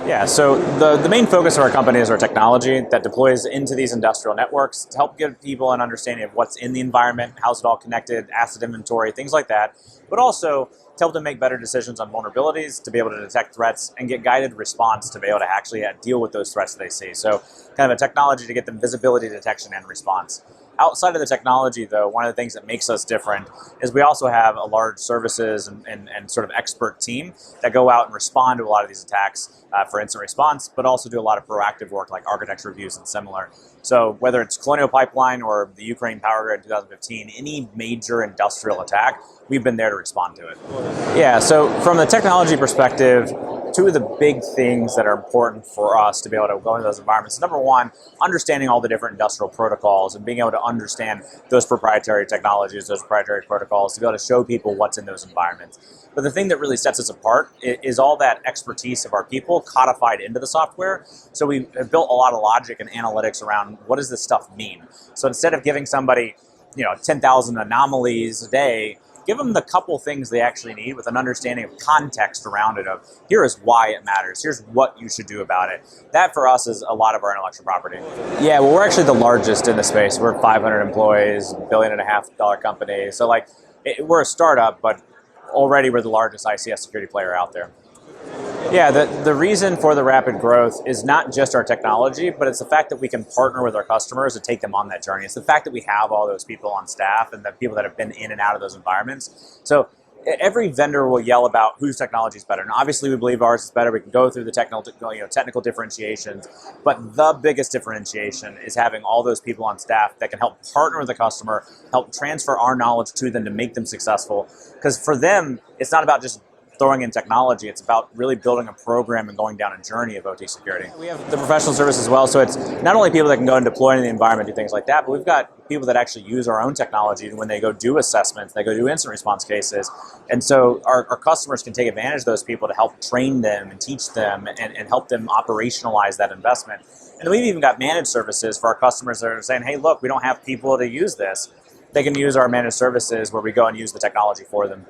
Yeah, so the main focus of our company is our technology that deploys into these industrial networks to help give people an understanding of what's in the environment, how's it all connected, asset inventory, things like that, but also to help them make better decisions on vulnerabilities, to be able to detect threats and get guided response to be able to actually deal with those threats that they see. So kind of a technology to get them visibility, detection, and response. Outside of the technology, though, one of the things that makes us different is we also have a large services and sort of expert team that go out and respond to a lot of these attacks for instant response, but also do a lot of proactive work like architecture reviews and similar. So whether it's Colonial Pipeline or the Ukraine power grid in 2015, any major industrial attack, we've been there to respond to it. Yeah, so from the technology perspective, two of the big things that are important for us to be able to go into those environments. Number one, understanding all the different industrial protocols and being able to understand those proprietary technologies, those proprietary protocols, to be able to show people what's in those environments. But the thing that really sets us apart is all that expertise of our people codified into the software. So we have built a lot of logic and analytics around what does this stuff mean. So instead of giving somebody 10,000 anomalies a day, give them the couple things they actually need with an understanding of context around it of here is why it matters, here's what you should do about it. That for us is a lot of our intellectual property. Yeah, well, we're actually the largest in the space. We're 500 employees, $1.5 billion company. So we're a startup, but already we're the largest ICS security player out there. Yeah, the reason for the rapid growth is not just our technology, but it's the fact that we can partner with our customers to take them on that journey. It's the fact that we have all those people on staff and the people that have been in and out of those environments. So every vendor will yell about whose technology is better. And obviously we believe ours is better. We can go through the technical differentiations, but the biggest differentiation is having all those people on staff that can help partner with the customer, help transfer our knowledge to them to make them successful. Because for them, it's not about just throwing in technology, it's about really building a program and going down a journey of OT security. We have the professional service as well, so it's not only people that can go and deploy in the environment, do things like that, but we've got people that actually use our own technology when they go do assessments, they go do incident response cases. And so our customers can take advantage of those people to help train them and teach them and help them operationalize that investment. And we've even got managed services for our customers that are saying, hey, look, we don't have people to use this. They can use our managed services where we go and use the technology for them.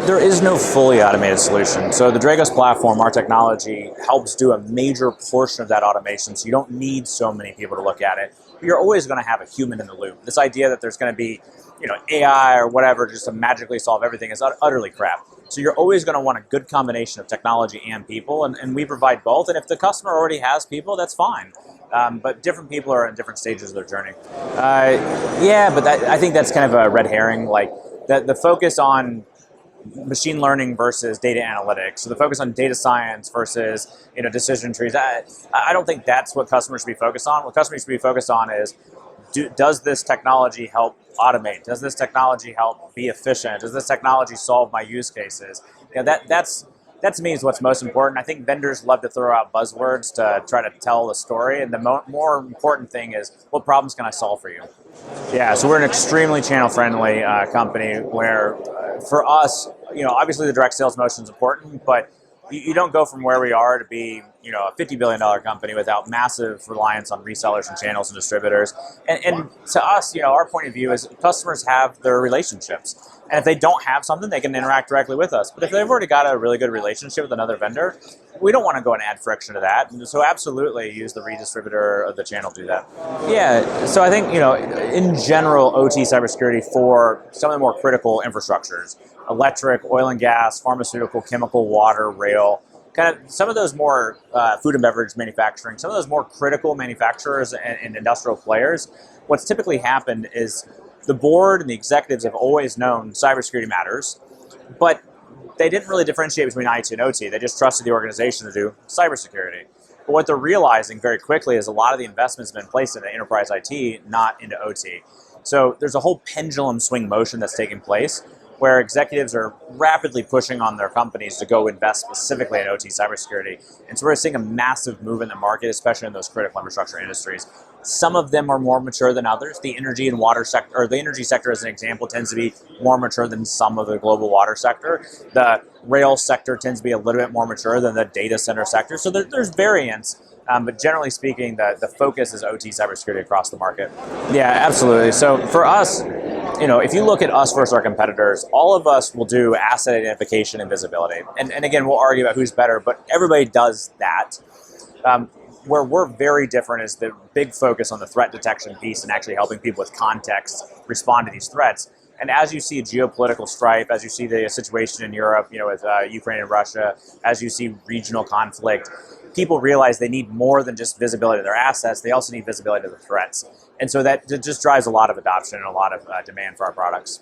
There is no fully automated solution. So the Dragos platform, our technology, helps do a major portion of that automation. So you don't need so many people to look at it. But you're always going to have a human in the loop. This idea that there's going to be AI or whatever just to magically solve everything is utterly crap. So you're always going to want a good combination of technology and people, and we provide both. And if the customer already has people, that's fine. But different people are in different stages of their journey. Yeah, but I think that's kind of a red herring. Like the focus on machine learning versus data analytics, so the focus on data science versus decision trees. I don't think that's what customers should be focused on. What customers should be focused on is, does this technology help automate? Does this technology help be efficient? Does this technology solve my use cases? That to me is what's most important. I think vendors love to throw out buzzwords to try to tell the story, and the more important thing is, what problems can I solve for you? Yeah, so we're an extremely channel-friendly company where, for us, obviously the direct sales motion is important, but you don't go from where we are to be, a $50 billion company without massive reliance on resellers and channels and distributors. And to us, our point of view is customers have their relationships. And if they don't have something, they can interact directly with us. But if they've already got a really good relationship with another vendor, we don't want to go and add friction to that. And so absolutely use the redistributor of the channel to do that. Yeah, so I think, in general, OT cybersecurity for some of the more critical infrastructures, electric, oil and gas, pharmaceutical, chemical, water, rail, kind of some of those more food and beverage manufacturing, some of those more critical manufacturers and industrial players, what's typically happened is the board and the executives have always known cybersecurity matters, but they didn't really differentiate between IT and OT. They just trusted the organization to do cybersecurity. But what they're realizing very quickly is a lot of the investments have been placed into enterprise IT, not into OT. So there's a whole pendulum swing motion that's taking place where executives are rapidly pushing on their companies to go invest specifically in OT cybersecurity. And so we're seeing a massive move in the market, especially in those critical infrastructure industries. Some of them are more mature than others. The energy and water sector, or the energy sector as an example, tends to be more mature than some of the global water sector. The rail sector tends to be a little bit more mature than the data center sector. So there's variance, but generally speaking, the focus is OT cybersecurity across the market. Yeah, absolutely. So for us, if you look at us versus our competitors, all of us will do asset identification and visibility. And again, we'll argue about who's better, but everybody does that. Where we're very different is the big focus on the threat detection piece and actually helping people with context respond to these threats. And as you see geopolitical strife, as you see the situation in Europe, with Ukraine and Russia, as you see regional conflict, people realize they need more than just visibility of their assets. They also need visibility of the threats. And so that just drives a lot of adoption and a lot of demand for our products.